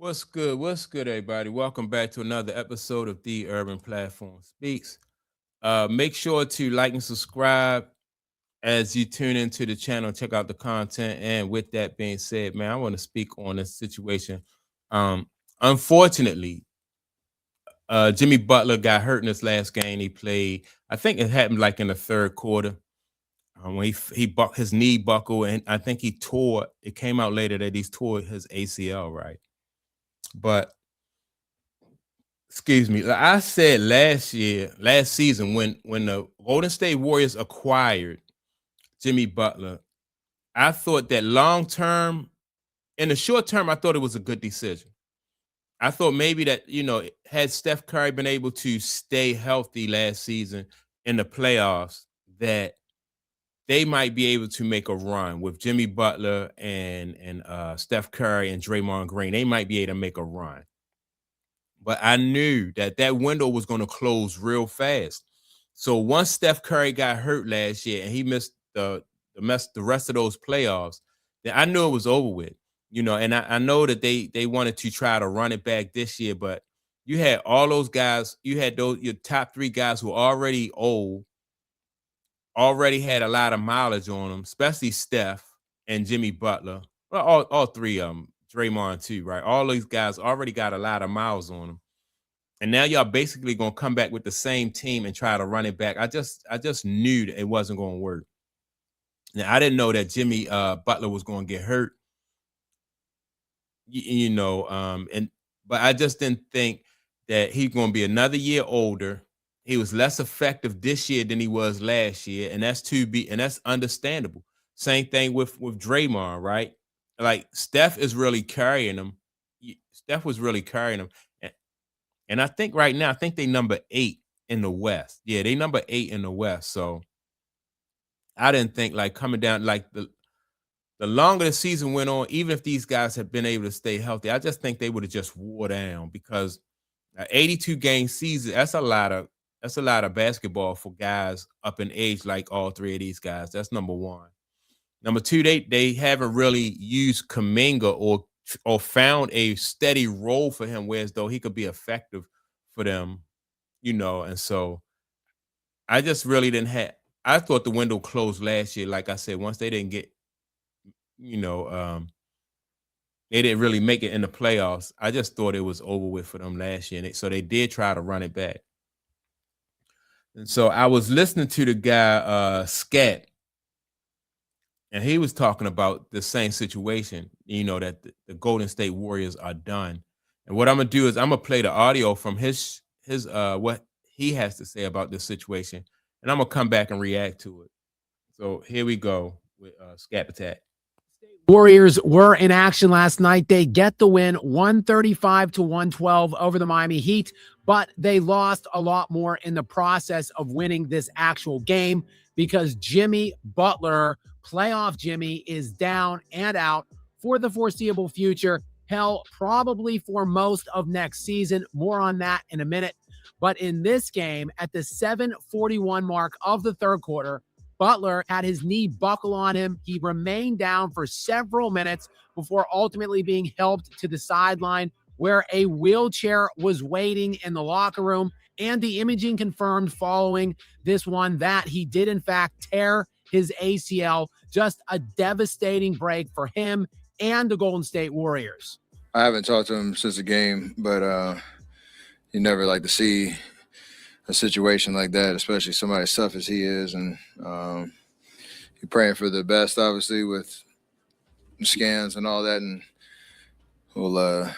What's good? What's good, everybody? Welcome back to another episode of The Urban Platform Speaks. Make sure to like and subscribe as you tune into the channel, check out the content. And with that being said, man, I want to speak on this situation. Unfortunately, Jimmy Butler got hurt in this last game he played. I think it happened like in the third quarter. When his knee buckled, and I think he tore. It came out later that he tore his ACL, right? But excuse me, like I said last season, when the Golden State Warriors acquired Jimmy Butler, I thought that long term, in the short term, I thought it was a good decision. I thought maybe that, had Steph Curry been able to stay healthy last season in the playoffs, that they might be able to make a run with Jimmy Butler and Steph Curry and Draymond Green. They might be able to make a run. But I knew that window was going to close real fast. So once Steph Curry got hurt last year and he missed the rest of those playoffs, then I knew it was over with. And I know that they wanted to try to run it back this year, but you had all those guys, you had your top three guys who are already old, already had a lot of mileage on them, especially Steph and Jimmy Butler. Well, all three of them, Draymond too, right? All these guys already got a lot of miles on them. And now y'all basically gonna come back with the same team and try to run it back. I just knew that it wasn't gonna work. Now I didn't know that Jimmy Butler was gonna get hurt. But I just didn't think that he's gonna be another year older. He was less effective this year than he was last year, and that's understandable. Same thing with Draymond, right? Like Steph is really carrying him. Steph was really carrying him. And I think right now, I think they number 8 in the West. Yeah, they number 8 in the West. So I didn't think like coming down, like the longer the season went on, even if these guys had been able to stay healthy, I just think they would have just wore down, because an 82 game season, that's a lot of basketball for guys up in age like all three of these guys. That's number one. Number two, they haven't really used Kuminga or found a steady role for him, whereas though he could be effective for them, and so I just really didn't have. I thought the window closed last year. Like I said, once they didn't get, you know, they didn't really make it in the playoffs. I just thought it was over with for them last year, so they did try to run it back. And so I was listening to the guy Scat, and he was talking about the same situation, that the Golden State Warriors are done. And what I'm gonna do is I'm gonna play the audio from his what he has to say about this situation, and I'm gonna come back and react to it. So here we go with Scat Attack. Warriors were in action last night. They get the win 135-112 over the Miami Heat, but they lost a lot more in the process of winning this actual game because Jimmy Butler, playoff Jimmy, is down and out for the foreseeable future. Hell, probably for most of next season. More on that in a minute. But in this game, at the 7:41 mark of the third quarter, Butler had his knee buckle on him. He remained down for several minutes before ultimately being helped to the sideline, where a wheelchair was waiting in the locker room. And the imaging confirmed following this one that he did, in fact, tear his ACL. Just a devastating break for him and the Golden State Warriors. I haven't talked to him since the game, but you never like to see a situation like that, especially somebody as tough as he is. And you're praying for the best, obviously, with scans and all that, and we'll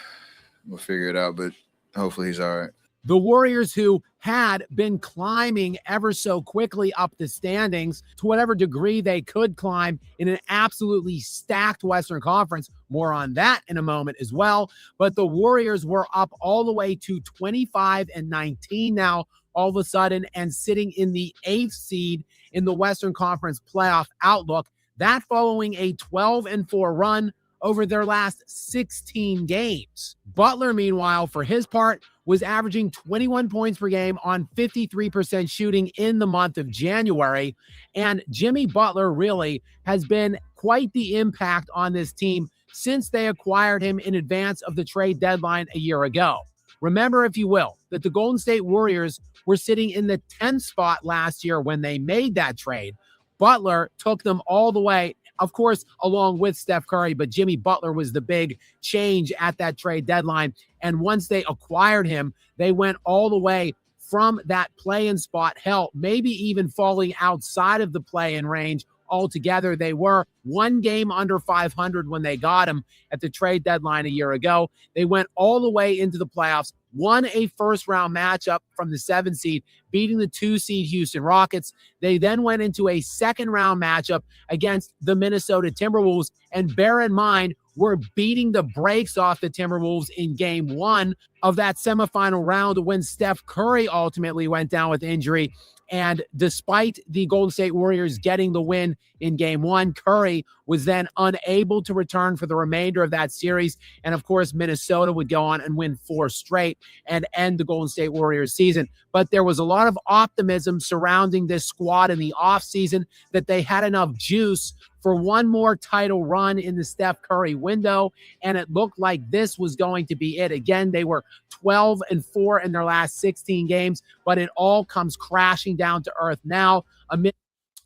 figure it out, but hopefully he's all right. The Warriors, who had been climbing ever so quickly up the standings to whatever degree they could climb in an absolutely stacked Western Conference. More on that in a moment as well. But the Warriors were up all the way to 25-19 now, all of a sudden, and sitting in the 8th seed in the Western Conference playoff outlook. That following a 12-4 run over their last 16 games. Butler, meanwhile, for his part, was averaging 21 points per game on 53% shooting in the month of January. And Jimmy Butler really has been quite the impact on this team since they acquired him in advance of the trade deadline a year ago. Remember, if you will, that the Golden State Warriors were sitting in the 10th spot last year when they made that trade. Butler took them all the way, of course, along with Steph Curry, but Jimmy Butler was the big change at that trade deadline. And once they acquired him, they went all the way from that play-in spot, hell, maybe even falling outside of the play-in range altogether. They were one game under 500 when they got him at the trade deadline a year ago. They went all the way into the playoffs, won a first-round matchup from the 7 seed, beating the 2 seed Houston Rockets. They then went into a second-round matchup against the Minnesota Timberwolves. And bear in mind, we're beating the brakes off the Timberwolves in game 1 of that semifinal round when Steph Curry ultimately went down with injury. And despite the Golden State Warriors getting the win in game 1, Curry was then unable to return for the remainder of that series. And of course, Minnesota would go on and win 4 straight and end the Golden State Warriors season. But there was a lot of optimism surrounding this squad in the offseason that they had enough juice for one more title run in the Steph Curry window. And it looked like this was going to be it. Again, they were 12-4 in their last 16 games, but it all comes crashing down to earth now. All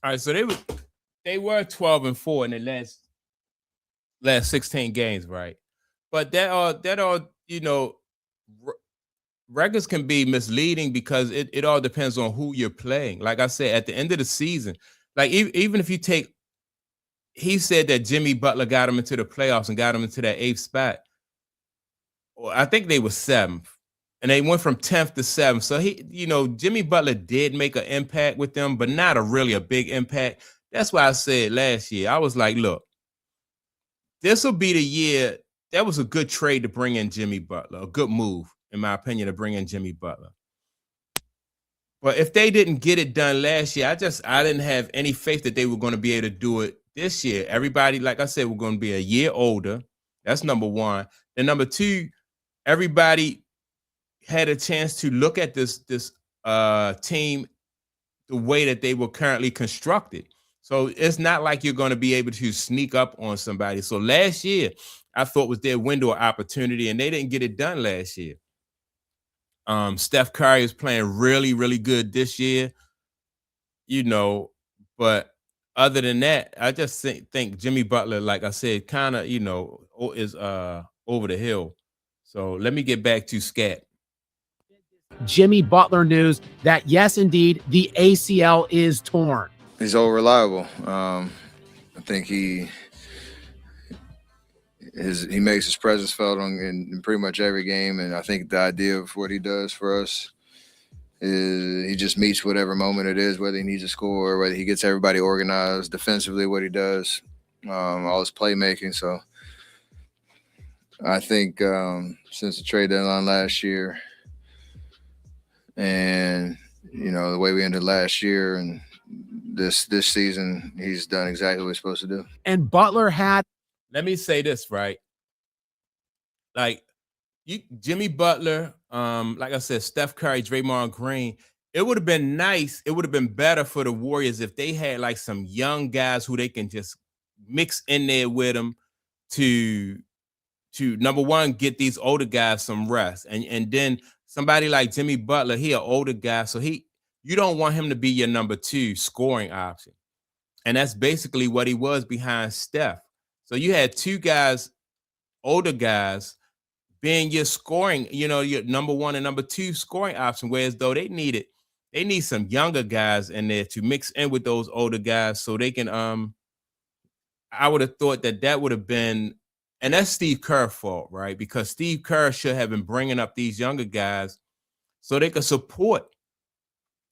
right, so they were 12-4 in the last 16 games, right? But that all records can be misleading because it all depends on who you're playing. Like I said, at the end of the season, like even if you take, he said that Jimmy Butler got him into the playoffs and got him into that 8th spot. Well, I think they were 7th, and they went from 10th to 7th. So Jimmy Butler did make an impact with them, but not really a big impact. That's why I said last year, I was like, look, this will be the year. That was a good trade to bring in Jimmy Butler, a good move, in my opinion, to bring in Jimmy Butler. But if they didn't get it done last year, I didn't have any faith that they were going to be able to do it this year. Everybody, like I said, we're going to be a year older. That's number one. Then number two, everybody had a chance to look at this team the way that they were currently constructed. So it's not like you're going to be able to sneak up on somebody. So last year, I thought was their window of opportunity, and they didn't get it done last year. Steph Curry is playing really, really good this year, but other than that, I just think Jimmy Butler, like I said, kind of, is over the hill. So let me get back to Scat. Jimmy Butler news that, yes, indeed, the ACL is torn. He's all reliable. I think he makes his presence felt in pretty much every game, and I think the idea of what he does for us is he just meets whatever moment it is, whether he needs a score, whether he gets everybody organized defensively, what he does, all his playmaking. So I think since the trade deadline last year, and the way we ended last year and this season, he's done exactly what he's supposed to do. And Butler had. Let me say this, right? Like Jimmy Butler, like I said, Steph Curry, Draymond Green. It would have been nice. It would have been better for the Warriors if they had like some young guys who they can just mix in there with them to number one, get these older guys some rest. And then somebody like Jimmy Butler, he an older guy, so you don't want him to be your number 2 scoring option. And that's basically what he was behind Steph. So you had 2 guys, older guys, being your scoring, your number 1 and number 2 scoring option, whereas though they need some younger guys in there to mix in with those older guys so they can I would have thought that would have been, and that's Steve Kerr's fault, right? Because Steve Kerr should have been bringing up these younger guys so they could support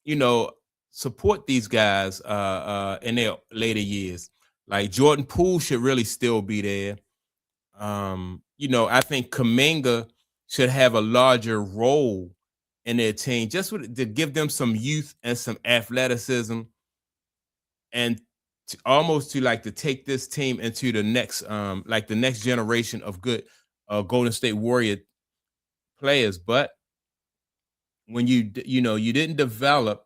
these guys in their later years. Like Jordan Poole should really still be there. I think Kuminga should have a larger role in their team, just to give them some youth and some athleticism, and to take this team into the next, the next generation of good Golden State Warrior players. But when you didn't develop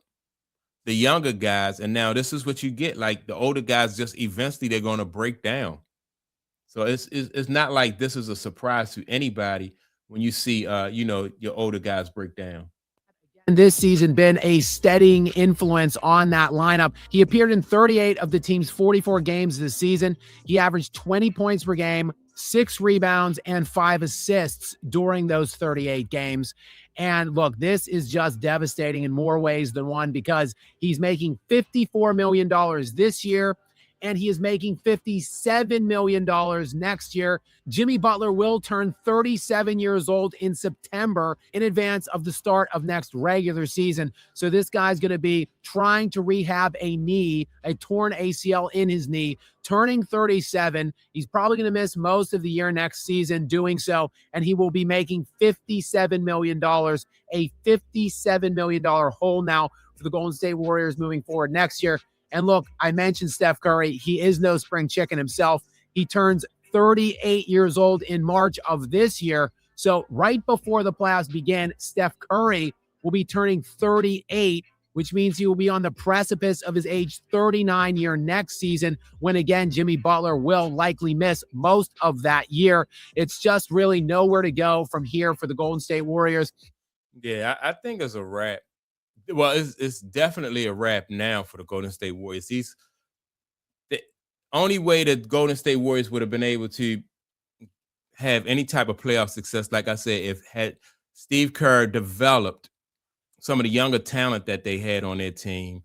the younger guys, and now this is what you get. Like the older guys, just eventually they're going to break down. So it's not like this is a surprise to anybody when you see your older guys break down. And this season been a steadying influence on that lineup. He appeared in 38 of the team's 44 games this season. He averaged 20 points per game, 6 rebounds, and 5 assists during those 38 games. And look, this is just devastating in more ways than one because he's making $54 million this year and he is making $57 million next year. Jimmy Butler will turn 37 years old in September in advance of the start of next regular season. So this guy's going to be trying to rehab a knee, a torn ACL in his knee, turning 37. He's probably going to miss most of the year next season doing so, and he will be making $57 million, a $57 million hole now for the Golden State Warriors moving forward next year. And look, I mentioned Steph Curry. He is no spring chicken himself. He turns 38 years old in March of this year. So right before the playoffs begin, Steph Curry will be turning 38, which means he will be on the precipice of his age 39 year next season, when again, Jimmy Butler will likely miss most of that year. It's just really nowhere to go from here for the Golden State Warriors. Yeah, I think it's a wrap. Well, it's definitely a wrap now for the Golden State Warriors. The only way that Golden State Warriors would have been able to have any type of playoff success, like I said, if had Steve Kerr developed some of the younger talent that they had on their team,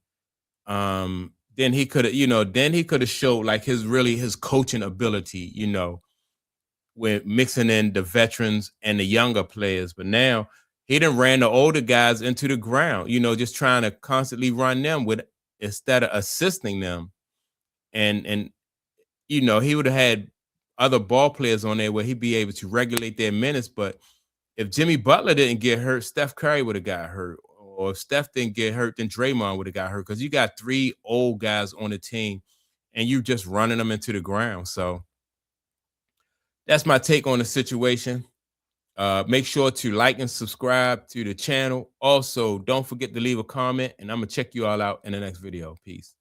then he could have showed like his coaching ability, with mixing in the veterans and the younger players. But now he done ran the older guys into the ground, just trying to constantly run them instead of assisting them. And he would have had other ball players on there where he'd be able to regulate their minutes. But if Jimmy Butler didn't get hurt, Steph Curry would have got hurt. Or if Steph didn't get hurt, then Draymond would have got hurt. Because you got 3 old guys on the team and you just running them into the ground. So that's my take on the situation. Make sure to like and subscribe to the channel. Also, don't forget to leave a comment, and I'm going to check you all out in the next video. Peace.